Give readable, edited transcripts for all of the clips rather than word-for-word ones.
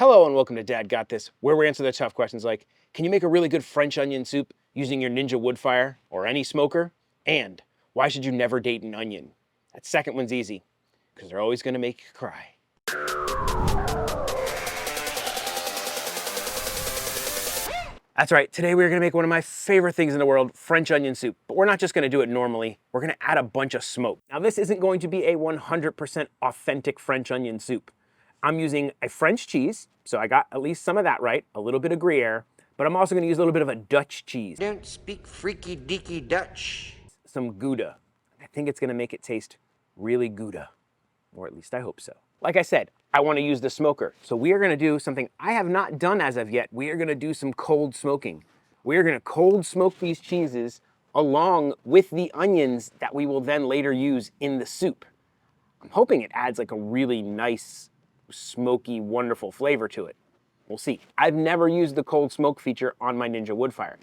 Hello and welcome to Dad Got This, where we answer the tough questions like, can you make a really good French onion soup using your Ninja Woodfire or any smoker? And why should you never date an onion? That second one's easy, because they're always gonna make you cry. That's right, today we're gonna make one of my favorite things in the world, French onion soup. But we're not just gonna do it normally, we're gonna add a bunch of smoke. Now this isn't going to be a 100% authentic French onion soup. I'm using a French cheese, so I got at least some of that right, a little bit of Gruyere, but I'm also gonna use a little bit of a Dutch cheese. Don't speak freaky deaky Dutch. Some Gouda. I think it's gonna make it taste really Gouda, or at least I hope so. Like I said, I wanna use the smoker, so we are gonna do something I have not done as of yet. We are gonna do some cold smoking. We are gonna cold smoke these cheeses along with the onions that we will then later use in the soup. I'm hoping it adds like a really nice, smoky, wonderful flavor to it. We'll see. I've never used the cold smoke feature on my Ninja Woodfire.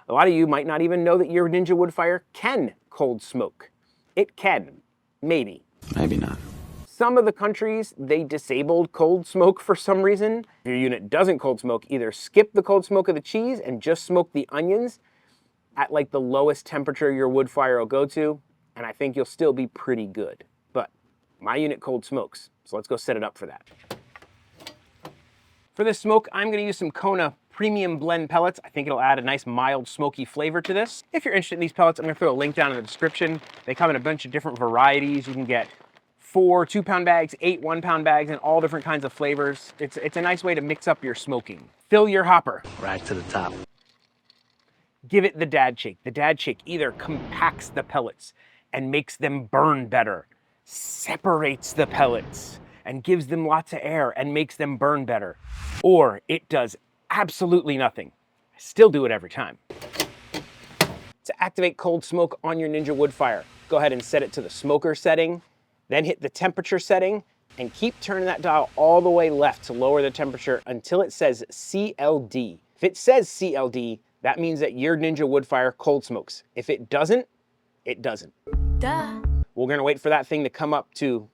A lot of you might not even know that your Ninja Woodfire can cold smoke. It can, maybe. Maybe not. Some of the countries, they disabled cold smoke for some reason. If your unit doesn't cold smoke, either skip the cold smoke of the cheese and just smoke the onions at like the lowest temperature your wood fire will go to, and I think you'll still be pretty good. But my unit cold smokes, so let's go set it up for that. For this smoke, I'm gonna use some Kona premium blend pellets. I think it'll add a nice mild smoky flavor to this. If you're interested in these pellets, I'm gonna throw a link down in the description. They come in a bunch of different varieties. You can get 4 2-pound bags, 8 1-pound bags, and all different kinds of flavors. It's a nice way to mix up your smoking. Fill your hopper. Right to the top. Give it the dad shake. The dad shake either compacts the pellets and makes them burn better, separates the pellets and gives them lots of air and makes them burn better, or it does absolutely nothing. I still do it every time. To activate cold smoke on your Ninja Woodfire, go ahead and set it to the smoker setting, then hit the temperature setting, and keep turning that dial all the way left to lower the temperature until it says CLD. If it says CLD, that means that your Ninja Woodfire cold smokes. If it doesn't, it doesn't. Duh. We're gonna wait for that thing to come up to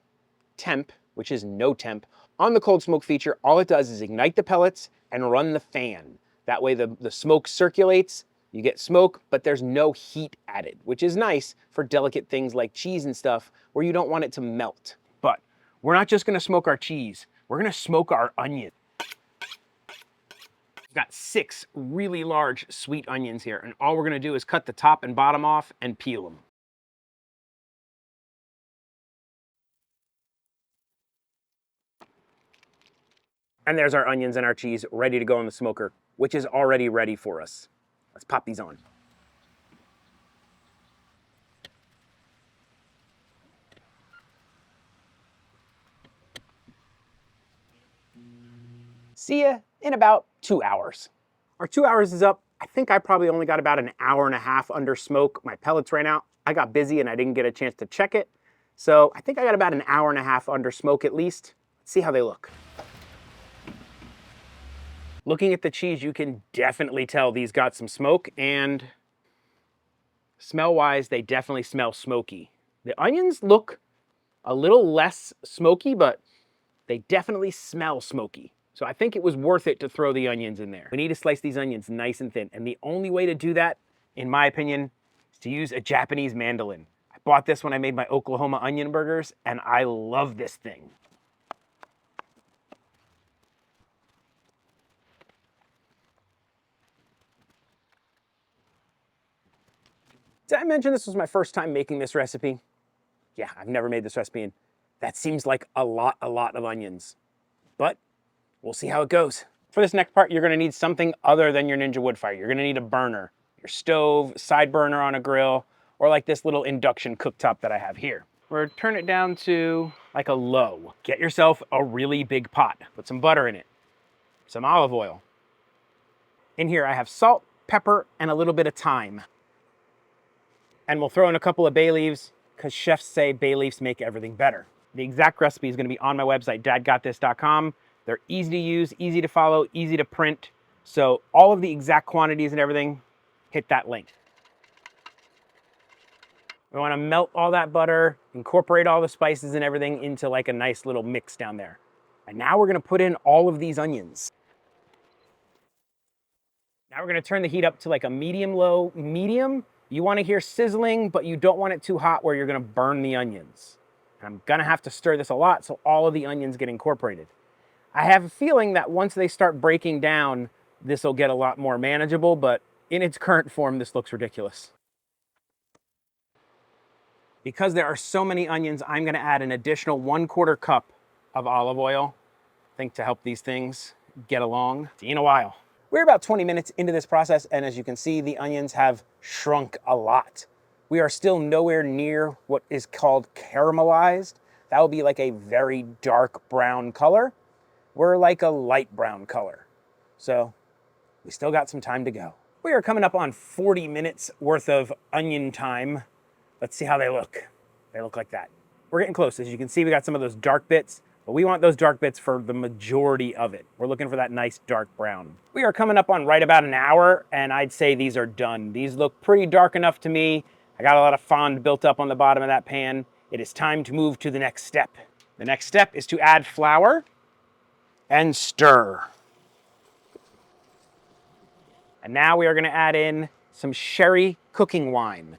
temp, which is no temp. On the cold smoke feature, all it does is ignite the pellets and run the fan. That way the smoke circulates, you get smoke, but there's no heat added, which is nice for delicate things like cheese and stuff where you don't want it to melt. But we're not just gonna smoke our cheese, we're gonna smoke our onion. We've got 6 really large sweet onions here, and all we're gonna do is cut the top and bottom off and peel them. And there's our onions and our cheese ready to go in the smoker, which is already ready for us. Let's pop these on. See ya in about 2 hours. Our 2 hours is up. I think I probably only got about an hour and a half under smoke. My pellets ran out. I got busy and I didn't get a chance to check it. So I think I got about an hour and a half under smoke at least. Let's see how they look. Looking at the cheese, you can definitely tell these got some smoke, and smell-wise, they definitely smell smoky. The onions look a little less smoky, but they definitely smell smoky. So I think it was worth it to throw the onions in there. We need to slice these onions nice and thin, and the only way to do that, in my opinion, is to use a Japanese mandolin. I bought this when I made my Oklahoma onion burgers, and I love this thing. Did I mention this was my first time making this recipe? Yeah, I've never made this recipe, and that seems like a lot of onions. But we'll see how it goes. For this next part, you're gonna need something other than your Ninja Woodfire. You're gonna need a burner, your stove, side burner on a grill, or like this little induction cooktop that I have here. We're gonna turn it down to like a low. Get yourself a really big pot. Put some butter in it, some olive oil. In here, I have salt, pepper, and a little bit of thyme. And we'll throw in a couple of bay leaves because chefs say bay leaves make everything better. The exact recipe is going to be on my website, dadgotthis.com. They're easy to use, easy to follow, easy to print. So all of the exact quantities and everything, hit that link. We want to melt all that butter, incorporate all the spices and everything into like a nice little mix down there. And now we're gonna put in all of these onions. Now we're gonna turn the heat up to like a medium-low medium. You wanna hear sizzling, but you don't want it too hot where you're gonna burn the onions. And I'm gonna have to stir this a lot so all of the onions get incorporated. I have a feeling that once they start breaking down, this will get a lot more manageable, but in its current form, this looks ridiculous. Because there are so many onions, I'm gonna add an additional 1/4 cup of olive oil, I think to help these things get along. See you in a while. We're about 20 minutes into this process, and as you can see, the onions have shrunk a lot. We are still nowhere near what is called caramelized. That will be like a very dark brown color. We're like a light brown color. So we still got some time to go. We are coming up on 40 minutes worth of onion time. Let's see how they look. They look like that. We're getting close. As you can see, we got some of those dark bits, but we want those dark bits for the majority of it. We're looking for that nice dark brown. We are coming up on right about an hour, and I'd say these are done. These look pretty dark enough to me. I got a lot of fond built up on the bottom of that pan. It is time to move to the next step. The next step is to add flour and stir. And now we are gonna add in some sherry cooking wine.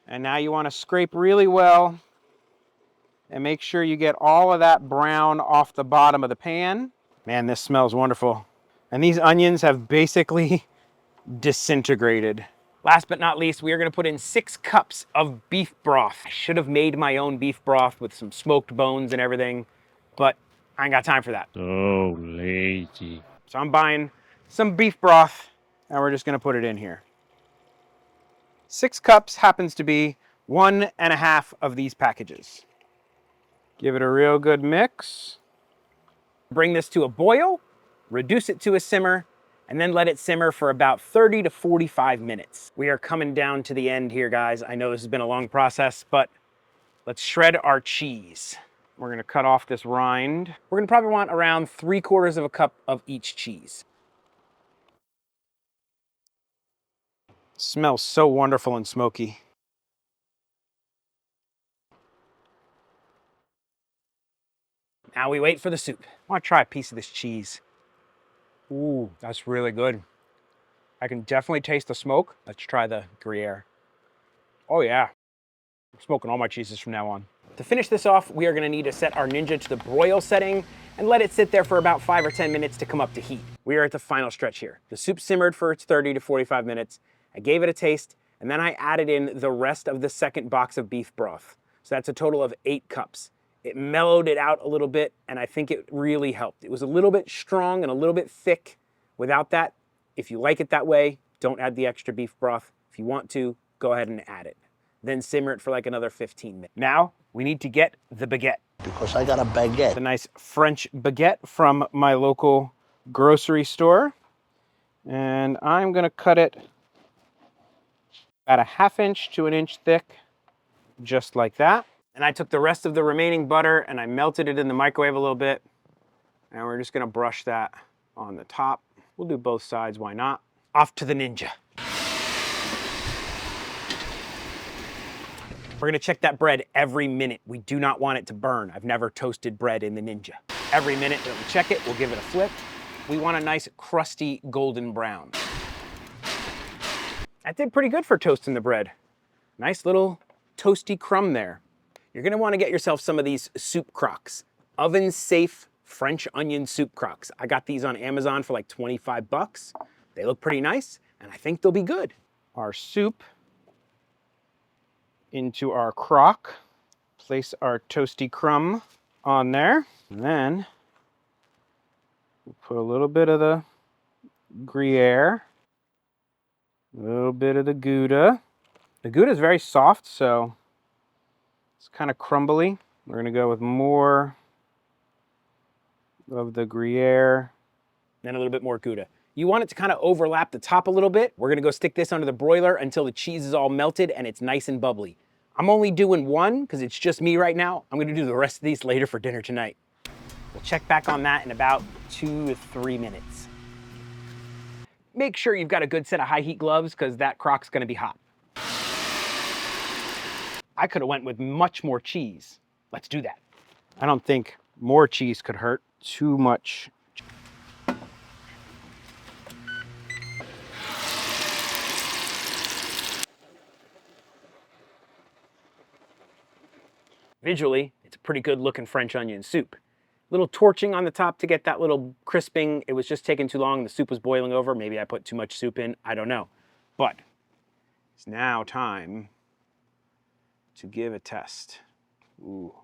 And now you wanna scrape really well and make sure you get all of that brown off the bottom of the pan. Man, this smells wonderful. And these onions have basically disintegrated. Last but not least, we are gonna put in 6 cups of beef broth. I should have made my own beef broth with some smoked bones and everything, but I ain't got time for that. So lazy. So I'm buying some beef broth, and we're just gonna put it in here. 6 cups happens to be 1.5 of these packages. Give it a real good mix. Bring this to a boil, reduce it to a simmer, and then let it simmer for about 30 to 45 minutes. We are coming down to the end here, guys. I know this has been a long process, but let's shred our cheese. We're gonna cut off this rind. We're gonna probably want around 3/4 of a cup of each cheese. Smells so wonderful and smoky. Now we wait for the soup. I want to try a piece of this cheese. Ooh, that's really good. I can definitely taste the smoke. Let's try the Gruyere. Oh yeah, I'm smoking all my cheeses from now on. To finish this off, we are gonna need to set our Ninja to the broil setting and let it sit there for about 5 or 10 minutes to come up to heat. We are at the final stretch here. The soup simmered for its 30 to 45 minutes. I gave it a taste, and then I added in the rest of the second box of beef broth. So that's a total of 8 cups. It mellowed it out a little bit, and I think it really helped. It was a little bit strong and a little bit thick without that. If you like it that way, don't add the extra beef broth. If you want to, go ahead and add it. Then simmer it for like another 15 minutes. Now, we need to get the baguette. Because I got a baguette. The nice French baguette from my local grocery store. And I'm gonna cut it about a 1/2 inch to 1 inch thick, just like that. And I took the rest of the remaining butter and I melted it in the microwave a little bit. And we're just gonna brush that on the top. We'll do both sides, why not? Off to the Ninja. We're gonna check that bread every minute. We do not want it to burn. I've never toasted bread in the Ninja. Every minute that we check it, we'll give it a flip. We want a nice crusty golden brown. That did pretty good for toasting the bread. Nice little toasty crumb there. You're gonna wanna get yourself some of these soup crocks. Oven safe French onion soup crocks. I got these on Amazon for like 25 bucks. They look pretty nice, and I think they'll be good. Our soup into our crock. Place our toasty crumb on there. And then we'll put a little bit of the Gruyere, a little bit of the Gouda. The Gouda is very soft, so it's kind of crumbly. We're gonna go with more of the Gruyere, then a little bit more Gouda. You want it to kind of overlap the top a little bit. We're gonna go stick this under the broiler until the cheese is all melted and it's nice and bubbly. I'm only doing one because it's just me right now. I'm gonna do the rest of these later for dinner tonight. We'll check back on that in about 2 to 3 minutes. Make sure you've got a good set of high heat gloves because that crock's gonna be hot. I could have went with much more cheese. Let's do that. I don't think More cheese could hurt. Too much. Visually, it's a pretty good looking French onion soup. Little torching on the top to get that little crisping. It was just taking too long. The soup was boiling over. Maybe I put too much soup in. I don't know. But it's now time to give a test. Ooh.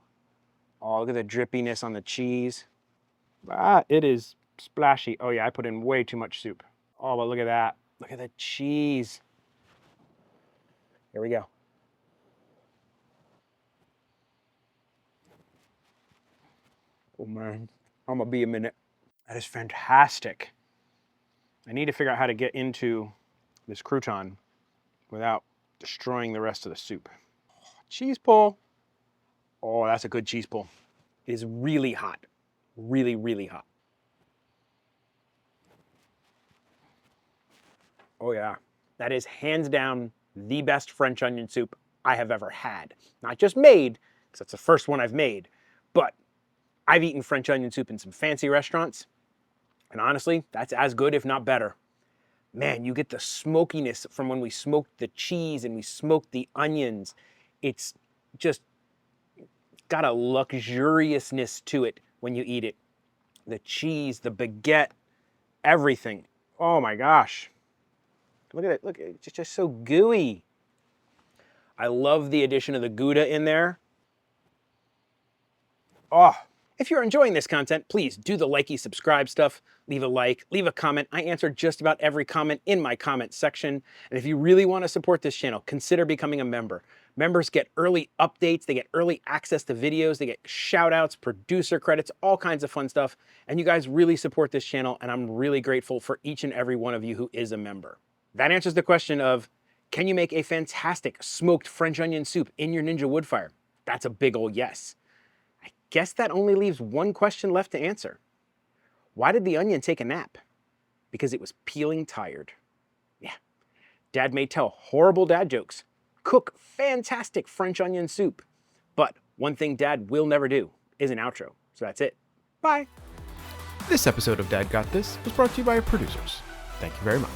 Oh, look at the drippiness on the cheese. Ah, it is splashy. Oh yeah, I put in way too much soup. Oh, but look at that. Look at the cheese. Here we go. Oh man, I'm gonna be a minute. That is fantastic. I need to figure out how to get into this crouton without destroying the rest of the soup. Cheese pull. Oh, that's a good cheese pull. It is really hot. Really, really hot. Oh yeah. That is hands down the best French onion soup I have ever had. Not just made, because that's the first one I've made, but I've eaten French onion soup in some fancy restaurants, and honestly, that's as good, if not better. Man, you get the smokiness from when we smoked the cheese and we smoked the onions. It's just got a luxuriousness to it when you eat it. The cheese, the baguette, everything. Oh my gosh. Look at it, look, it's just so gooey. I love the addition of the Gouda in there. Oh, if you're enjoying this content, please do the likey, subscribe stuff, leave a like, leave a comment. I answer just about every comment in my comment section. And if you really want to support this channel, consider becoming a member. Members get early updates, they get early access to videos, they get shout outs, producer credits, all kinds of fun stuff. And you guys really support this channel, and I'm really grateful for each and every one of you who is a member. That answers the question of, can you make a fantastic smoked French onion soup in your Ninja Woodfire? That's a big ol' yes. I guess that only leaves one question left to answer. Why did the onion take a nap? Because it was peeling tired. Yeah, Dad may tell horrible dad jokes, cook fantastic French onion soup, but one thing Dad will never do is an outro. So that's it. Bye. This episode of Dad Got This was brought to you by our producers. Thank you very much.